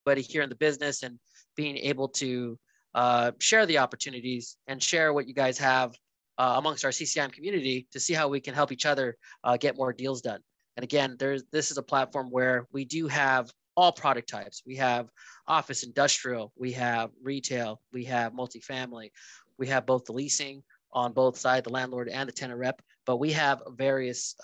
everybody here in the business and being able to share the opportunities and share what you guys have amongst our CCIM community to see how we can help each other get more deals done. And again, this is a platform where we do have all product types. We have office, industrial, we have retail, we have multifamily, we have both the leasing on both sides, the landlord and the tenant rep, but we have various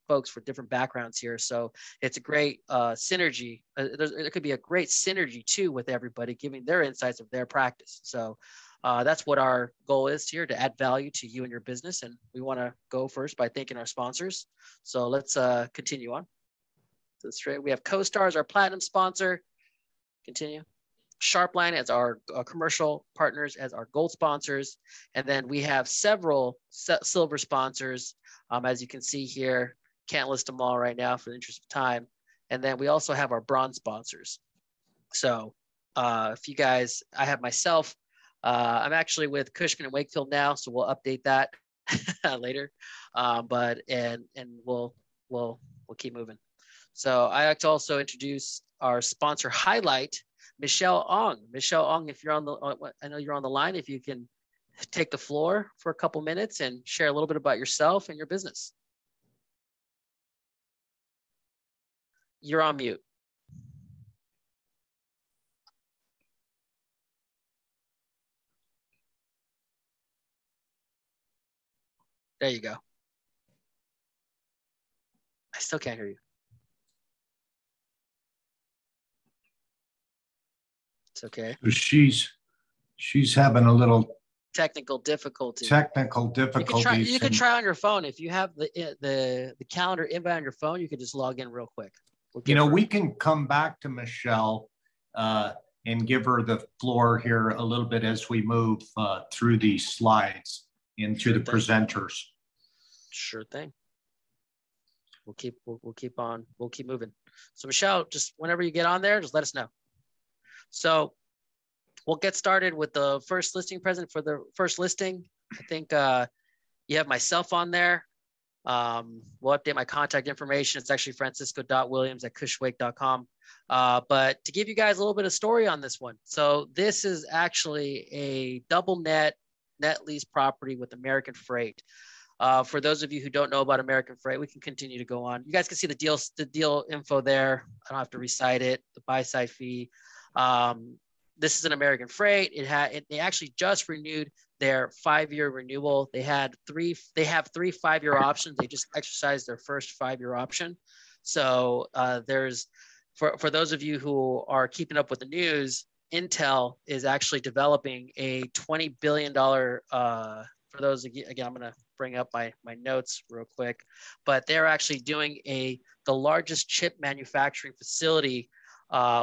folks for different backgrounds here. So it's a great synergy. There could be a great synergy too with everybody giving their insights of their practice. So that's what our goal is here, to add value to you and your business. And we want to go first by thanking our sponsors. So let's continue on. So straight, we have CoStar as our platinum sponsor. Continue. Sharpline as our commercial partners, as our gold sponsors. And then we have several silver sponsors, as you can see here. Can't list them all right now for the interest of time. And then we also have our bronze sponsors. So if you guys, I have myself, I'm actually with Cushman & Wakefield now, so we'll update that later. But we'll keep moving. So I like to also introduce our sponsor highlight, Michelle Ong. Michelle Ong, if you're on the, I know you're on the line, if you can take the floor for a couple minutes and share a little bit about yourself and your business. You're on mute. There you go. I still can't hear you. It's okay. She's having a little technical difficulty. Technical difficulties. You can try on your phone. If you have the calendar invite on your phone, you can just log in real quick. We can come back to Michelle and give her the floor here a little bit as we move through these slides into the presenters. Sure thing. We'll keep moving. So Michelle, just whenever you get on there, just let us know. So we'll get started with the first listing present for the first listing. I think you have myself on there. We'll update my contact information. It's actually francisco.williams@cushwake.com. But to give you guys a little bit of story on this one. So this is actually a double net lease property with American Freight. For those of you who don't know about American Freight, we can continue to go on. You guys can see the deal info there. I don't have to recite it, the buy side fee. This is an American Freight. They actually just renewed their 5-year renewal. They have three 5-year options. They just exercised their first 5-year option. So there's, for those of you who are keeping up with the news, Intel is actually developing a $20 billion, for those, again, I'm going to bring up my notes real quick, but they're actually doing the largest chip manufacturing facility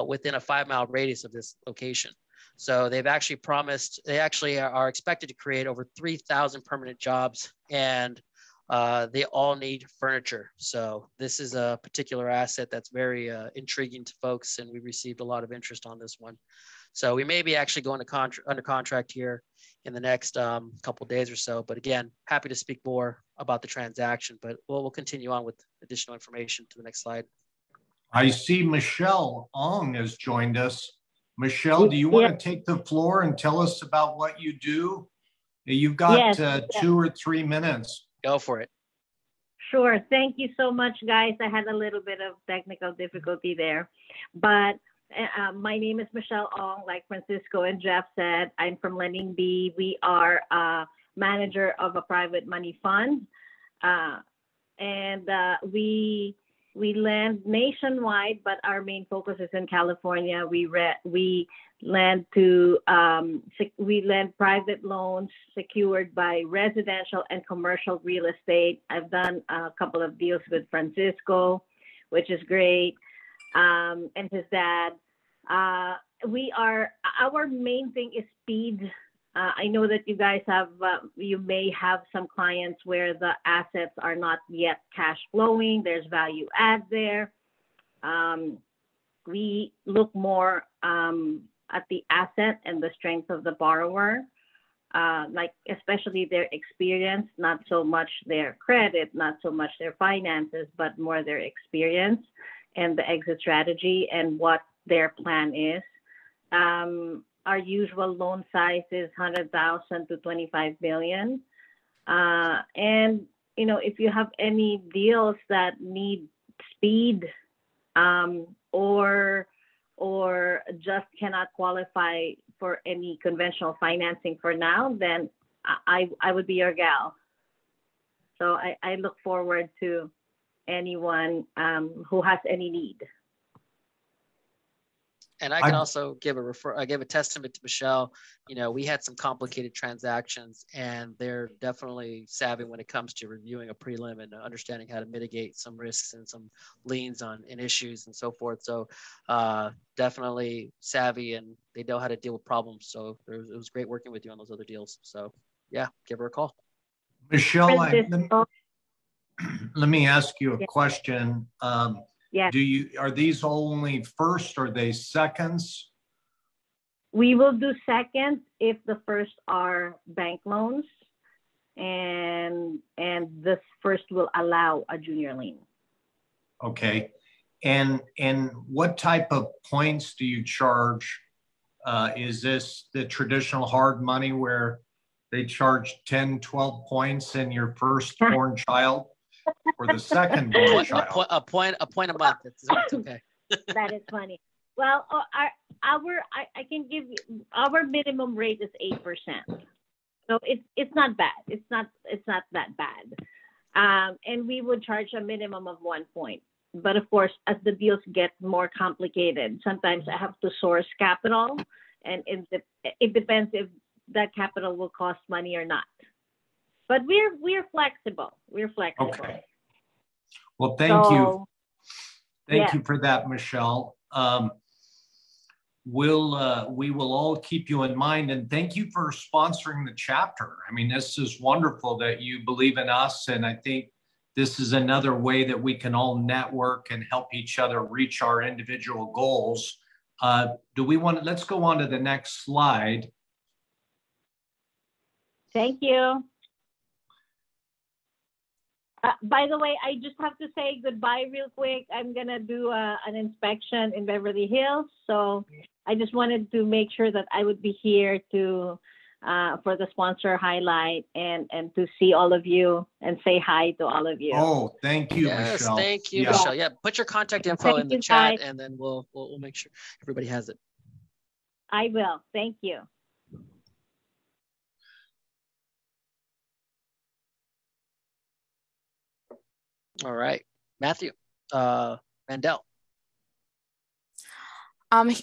within a 5-mile radius of this location. So they've actually promised, they actually are expected to create over 3,000 permanent jobs, and they all need furniture. So this is a particular asset that's very intriguing to folks, and we received a lot of interest on this one. So we may be actually going to under contract here in the next couple of days or so. But again, happy to speak more about the transaction, but we'll continue on with additional information to the next slide. I see Michelle Ong has joined us. Michelle, do you want to take the floor and tell us about what you do? You've got 2 or 3 minutes. Go for it. Sure. Thank you so much, guys. I had a little bit of technical difficulty there, but my name is Michelle Ong. Like Francisco and Jeff said, I'm from Lending Bee. We are a manager of a private money fund, and we lend nationwide, but our main focus is in California. We lend private loans secured by residential and commercial real estate. I've done a couple of deals with Francisco, which is great, and his dad. Our main thing is speed. I know that you guys you may have some clients where the assets are not yet cash flowing. There's value add there. We look more at the asset and the strength of the borrower, like especially their experience, not so much their credit, not so much their finances, but more their experience and the exit strategy and what their plan is. Our usual loan size is 100,000 to 25 million. And, you know, if you have any deals that need speed, or just cannot qualify for any conventional financing for now, then I would be your gal. So I look forward to anyone who has any need. And I can also give a testament to Michelle. You know, we had some complicated transactions, and they're definitely savvy when it comes to reviewing a prelim and understanding how to mitigate some risks and some liens on issues and so forth. So definitely savvy, and they know how to deal with problems. So it was great working with you on those other deals. So yeah, give her a call. Michelle, let me ask you a question. Yeah. Are these only first or are they seconds? We will do seconds if the first are bank loans, and this first will allow a junior lien. Okay. And what type of points do you charge? Is this the traditional hard money where they charge 10, 12 points in your firstborn child? Or the second born child? A point a month. It's okay. That is funny. Well, I can give you, our minimum rate is 8%. So it's not bad. It's not that bad. And we would charge a minimum of 1 point. But of course, as the deals get more complicated, sometimes I have to source capital, and it depends if that capital will cost money or not. But we're flexible. We're flexible. Okay. Well, thank you. Thank you for that, Michelle. We will all keep you in mind, and thank you for sponsoring the chapter. I mean, this is wonderful that you believe in us, and I think this is another way that we can all network and help each other reach our individual goals. Let's go on to the next slide. Thank you. By the way, I just have to say goodbye real quick. I'm going to do an inspection in Beverly Hills. So I just wanted to make sure that I would be here to for the sponsor highlight and to see all of you and say hi to all of you. Oh, thank you, Michelle. Thank you, Michelle. Yeah, put your contact info in the chat, and then we'll make sure everybody has it. I will. Thank you. All right, Matthew Mandel.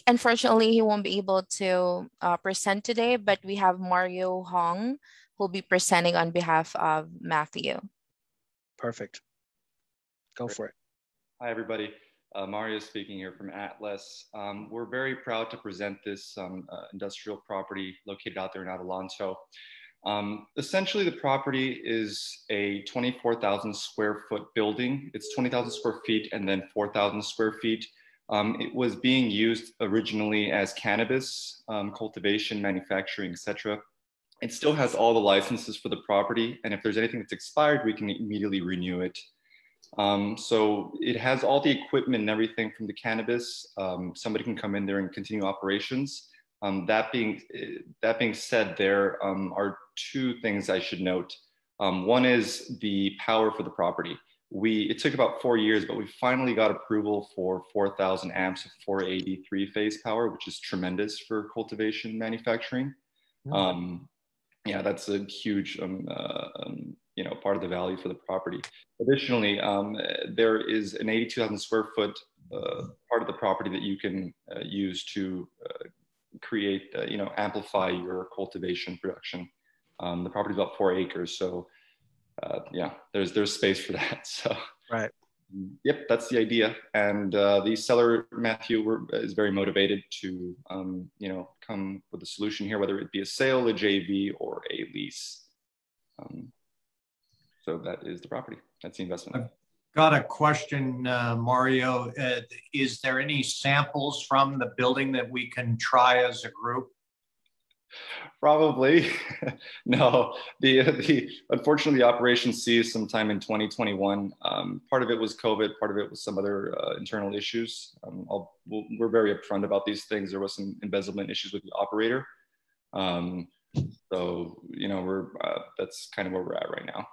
Unfortunately, he won't be able to present today, but we have Mario Hong who will be presenting on behalf of Matthew. Perfect. Go for it. Hi, everybody. Mario speaking here from Atlas. We're very proud to present this industrial property located out there in Adelanto. Essentially, the property is a 24,000 square foot building. It's 20,000 square feet and then 4,000 square feet. It was being used originally as cannabis, cultivation, manufacturing, etc. It still has all the licenses for the property, and if there's anything that's expired, we can immediately renew it. So it has all the equipment and everything from the cannabis. Somebody can come in there and continue operations. That being said, there are two things I should note. One is the power for the property. It took about 4 years, but we finally got approval for 4,000 amps of 480 3-phase power, which is tremendous for cultivation manufacturing. Yeah, that's a huge part of the value for the property. Additionally, there is an 82,000 square foot part of the property that you can use to create, amplify your cultivation production. The property is about 4 acres, so yeah, there's space for that. So right. Yep, that's the idea. And the seller, Matthew, is very motivated to, come with a solution here, whether it be a sale, a JV, or a lease. So that is the property. That's the investment. I've got a question, Mario. Is there any samples from the building that we can try as a group? Probably. No, the unfortunately the operation ceased sometime in 2021. Part of it was COVID, part of it was some other internal issues. We're very upfront about these things. There was some embezzlement issues with the operator. So, you know, that's kind of where we're at right now.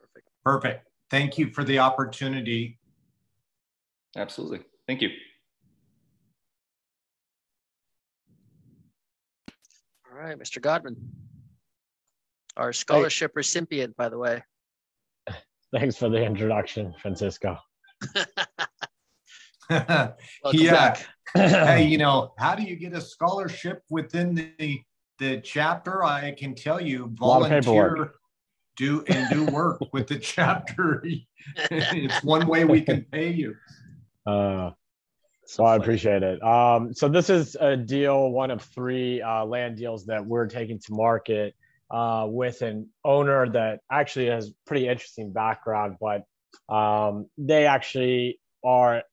Perfect. Perfect. Thank you for the opportunity. Absolutely. Thank you. All right, Mr. Godwin, our scholarship recipient, by the way. Thanks for the introduction, Francisco. Yeah. Back. Hey, you know, how do you get a scholarship within the chapter? I can tell you, volunteer, do work with the chapter. It's one way we can pay you. So I appreciate it. So this is a deal, one of three land deals that we're taking to market with an owner that actually has pretty interesting background, but they actually are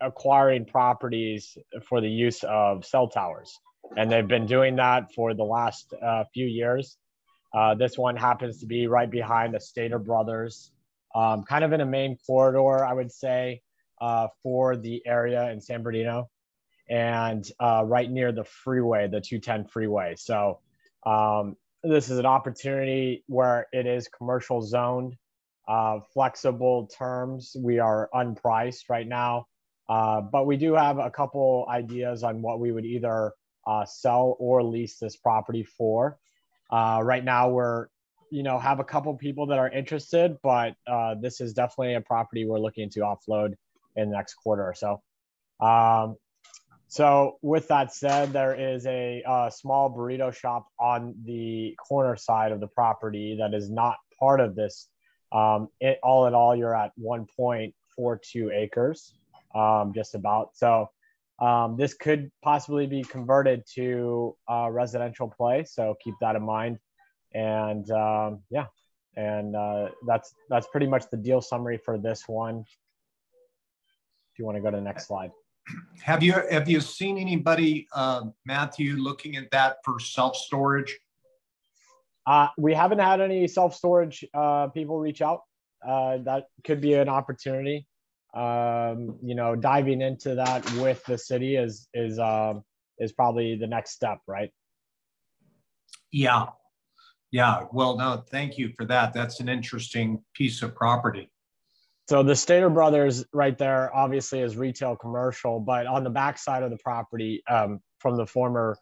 acquiring properties for the use of cell towers. And they've been doing that for the last few years. This one happens to be right behind the Stater Brothers, kind of in a main corridor, I would say, for the area in San Bernardino, and right near the freeway, the 210 freeway. So this is an opportunity where it is commercial zoned, flexible terms. We are unpriced right now, but we do have a couple ideas on what we would either sell or lease this property for. Right now we're, have a couple people that are interested, but this is definitely a property we're looking to offload in the next quarter or so. So with that said, there is a small burrito shop on the corner side of the property that is not part of this. All in all, you're at 1.42 acres, just about. So this could possibly be converted to residential play. So keep that in mind. And yeah, and that's pretty much the deal summary for this one. If you want to go to the next slide. Have you seen anybody, Matthew, looking at that for self-storage? We haven't had any self-storage people reach out. That could be an opportunity. Diving into that with the city is probably the next step, right? Yeah. Well, no, thank you for that. That's an interesting piece of property. So the Stater Brothers right there obviously is retail commercial, but on the back side of the property, from the former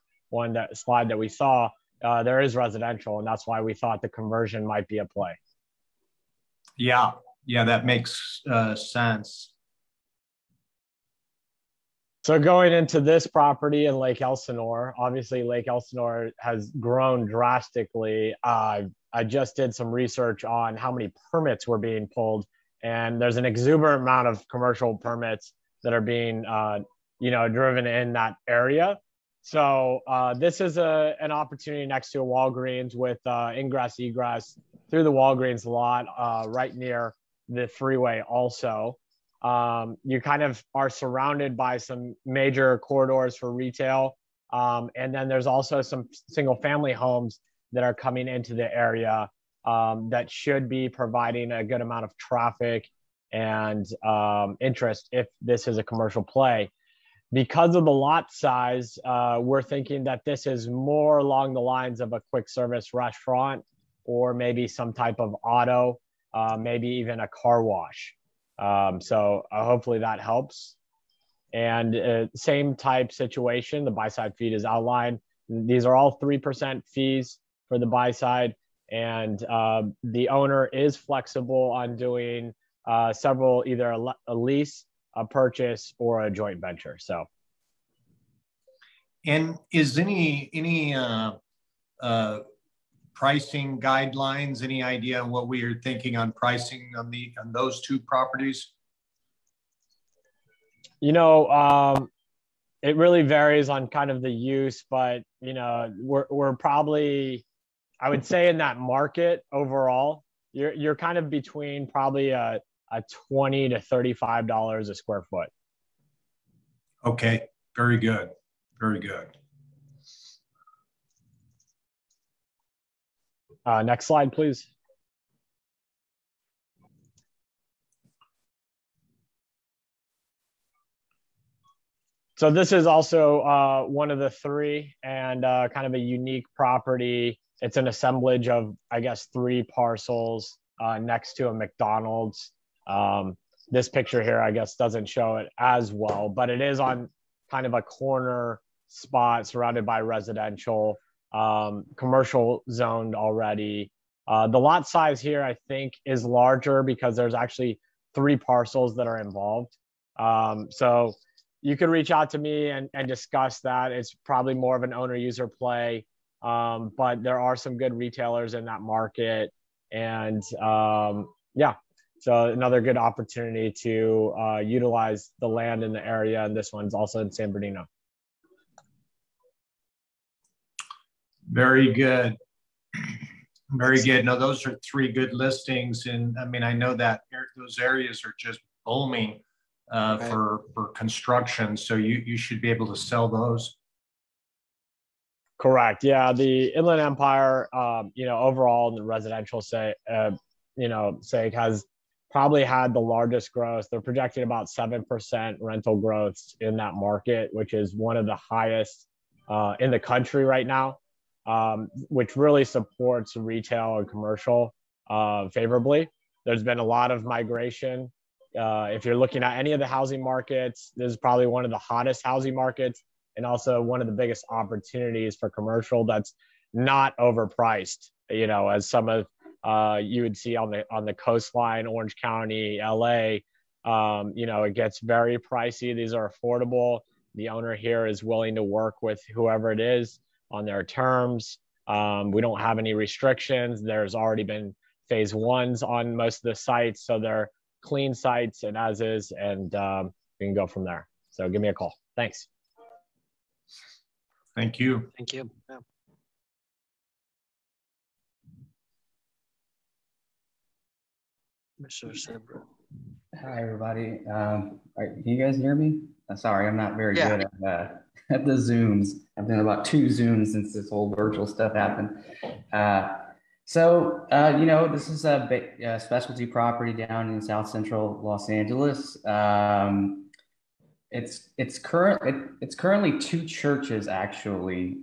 slide that we saw, there is residential, and that's why we thought the conversion might be a play. Yeah, that makes sense. So going into this property in Lake Elsinore, obviously Lake Elsinore has grown drastically. I just did some research on how many permits were being pulled, and there's an exuberant amount of commercial permits that are being, driven in that area. So this is an opportunity next to a Walgreens with ingress, egress through the Walgreens lot, right near the freeway also. You kind of are surrounded by some major corridors for retail. And then there's also some single family homes that are coming into the area that should be providing a good amount of traffic and interest if this is a commercial play. Because of the lot size, we're thinking that this is more along the lines of a quick service restaurant or maybe some type of auto, maybe even a car wash. So hopefully that helps. And same type situation, the buy side fee is outlined. These are all 3% fees for the buy side. And the owner is flexible on doing several, either a lease, a purchase, or a joint venture. So, and is any pricing guidelines? Any idea what we are thinking on pricing on those two properties? It really varies on kind of the use, but we're probably, I would say, in that market overall, you're kind of between probably a $20 to $35 a square foot. Okay, very good. Next slide, please. So this is also one of the three, and kind of a unique property. It's an assemblage of, I guess, three parcels next to a McDonald's. This picture here, I guess, doesn't show it as well, but it is on kind of a corner spot surrounded by residential, commercial zoned already. The lot size here, I think, is larger because there's actually three parcels that are involved. So you could reach out to me and discuss that. It's probably more of an owner user play, but there are some good retailers in that market. And yeah, so another good opportunity to utilize the land in the area. And this one's also in San Bernardino. Very good. Very good. No, those are three good listings. And I mean, I know that those areas are just booming for construction. So you should be able to sell those. Correct. Yeah. The Inland Empire, overall in the residential sake has probably had the largest growth. They're projecting about 7% rental growth in that market, which is one of the highest in the country right now, which really supports retail and commercial favorably. There's been a lot of migration. If you're looking at any of the housing markets, this is probably one of the hottest housing markets, and also one of the biggest opportunities for commercial that's not overpriced, as some of you would see on the coastline, Orange County, LA. It gets very pricey. These are affordable. The owner here is willing to work with whoever it is on their terms. We don't have any restrictions. There's already been phase ones on most of the sites, so they're clean sites and as is, and we can go from there. So give me a call. Thanks. Thank you. Thank you. Yeah. Mr. Sembra. Hi, everybody. Can you guys hear me? Sorry, I'm not very good at the Zooms. I've done about 2 Zooms since this whole virtual stuff happened. This is a specialty property down in South Central Los Angeles. It's currently 2 churches actually.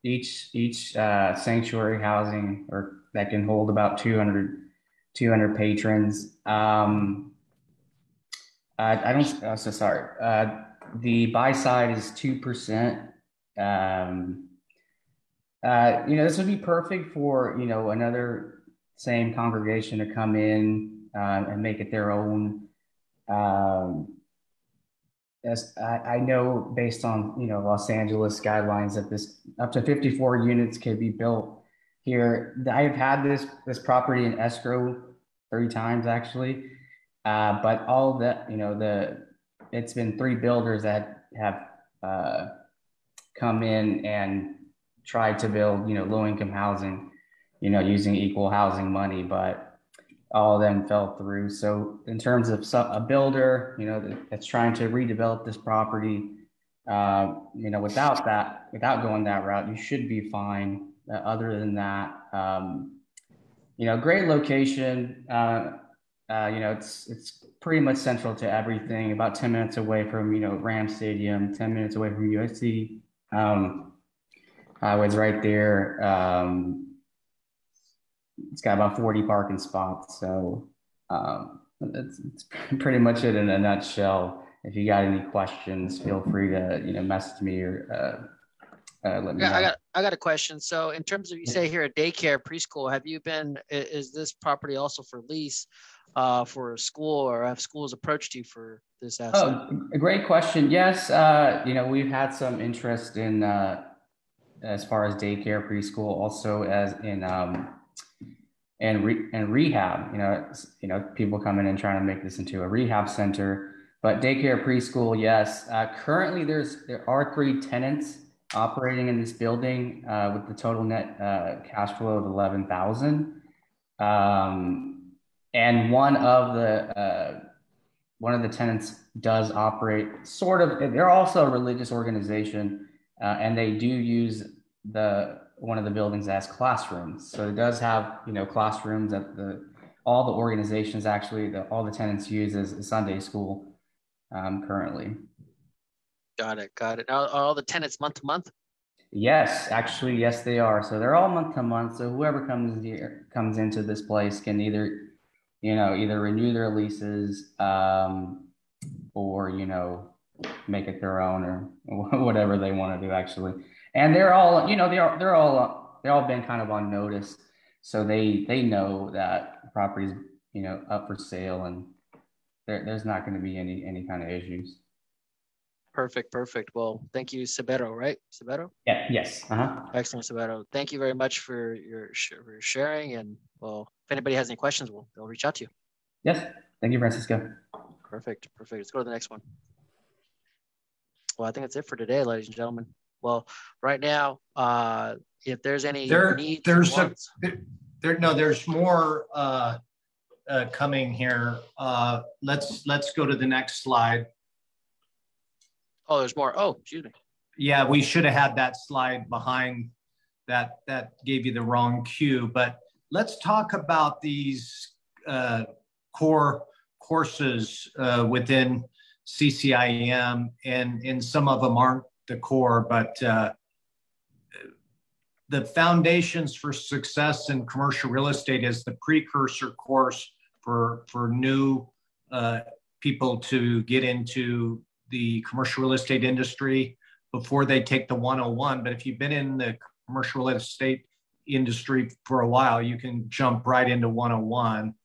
Each sanctuary housing or that can hold about 200 patrons. The buy side is 2%. This would be perfect for, another same congregation to come in and make it their own. As I know based on, Los Angeles guidelines that this up to 54 units can be built here. I've had this property in escrow 3 times actually. But all that, it's been 3 builders that have come in and tried to build, low-income housing, using equal housing money, but all of them fell through. So in terms of a builder, that's trying to redevelop this property, without going that route, you should be fine. Other than that, great location. It's pretty much central to everything. About 10 minutes away from Ram Stadium, 10 minutes away from USC. Highway's right there. It's got about 40 parking spots. So it's pretty much it in a nutshell. If you got any questions, feel free to message me or let me know. I got a question. So in terms of, you say here a daycare preschool, is this property also for lease for a school, or have schools approached you for this asset? Oh, a great question. Yes. We've had some interest in as far as daycare preschool, also as in rehab. People come in and trying to make this into a rehab center, but daycare preschool, yes. Currently there are 3 tenants operating in this building with the total net cash flow of $11,000. And one of the tenants does operate they're also a religious organization, and they do use one of the buildings has classrooms. So it does have, classrooms that all the organizations actually, all the tenants use as Sunday school currently. Got it. Now, are all the tenants month to month? Yes, actually, yes, they are. So they're all month to month. So whoever comes into this place can either renew their leases, or, make it their own, or whatever they want to do actually. And they're all, they're all been kind of on notice. So they know that the property's, up for sale, and there's not going to be any kind of issues. Perfect. Well, thank you, Sabero, right? Sabero? Yeah, yes. Excellent, Sabero. Thank you very much for your sharing. And well, if anybody has any questions, they'll reach out to you. Yes. Thank you, Francisco. Perfect. Let's go to the next one. Well, I think that's it for today, ladies and gentlemen. Well, right now, if there's any needs, there's more coming here. Let's go to the next slide. Oh, there's more. Oh, excuse me. Yeah, we should have had that slide behind that. That gave you the wrong cue. But let's talk about these core courses within CCIM, and some of them aren't the core, but the Foundations for Success in Commercial Real Estate is the precursor course for new people to get into the commercial real estate industry before they take the 101. But if you've been in the commercial real estate industry for a while, you can jump right into 101.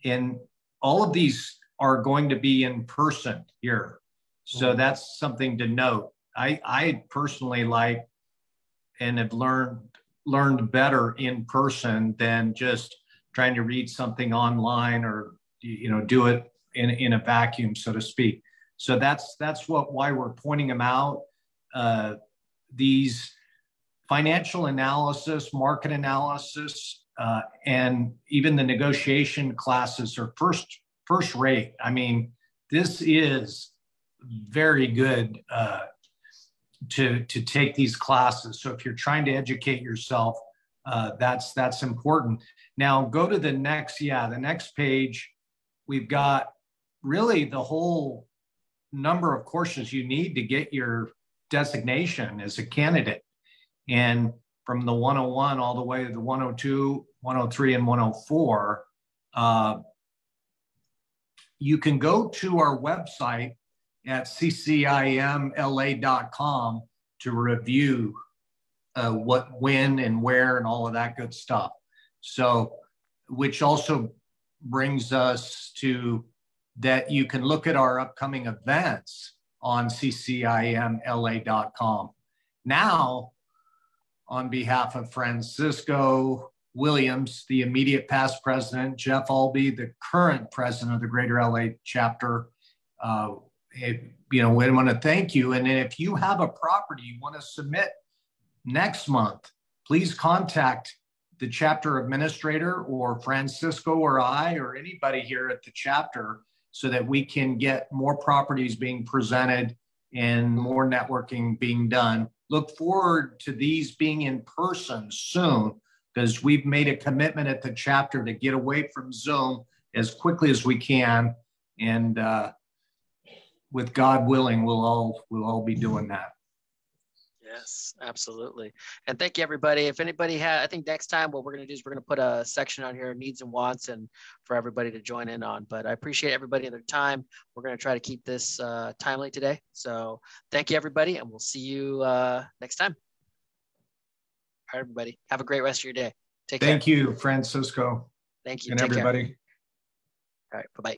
And all of these are going to be in person here. So that's something to note. I personally like and have learned better in person than just trying to read something online, or do it in a vacuum, so to speak. So that's why we're pointing them out. These financial analysis, market analysis, and even the negotiation classes are first rate. I mean, this is very good to take these classes. So if you're trying to educate yourself, that's important. Now go to the next page. We've got really the whole number of courses you need to get your designation as a candidate. And from the 101 all the way to the 102, 103, and 104, you can go to our website at ccimla.com to review what, when, and where, and all of that good stuff. So, which also brings us to that you can look at our upcoming events on ccimla.com. Now, on behalf of Francisco Williams, the immediate past president, Jeff Albee, the current president of the Greater LA chapter, we want to thank you. And if you have a property you want to submit next month, please contact the chapter administrator or Francisco or I or anybody here at the chapter, so that we can get more properties being presented and more networking being done. Look forward to these being in person soon, because we've made a commitment at the chapter to get away from Zoom as quickly as we can. And with God willing, we'll all be doing that. Yes, absolutely. And thank you, everybody. If anybody I think next time what we're going to do is we're going to put a section on here, needs and wants, and for everybody to join in on. But I appreciate everybody and their time. We're going to try to keep this timely today. So thank you, everybody, and we'll see you next time. All right, everybody. Have a great rest of your day. Take care. Thank you, Francisco. Thank you. And Take everybody. Care. All right. Bye-bye.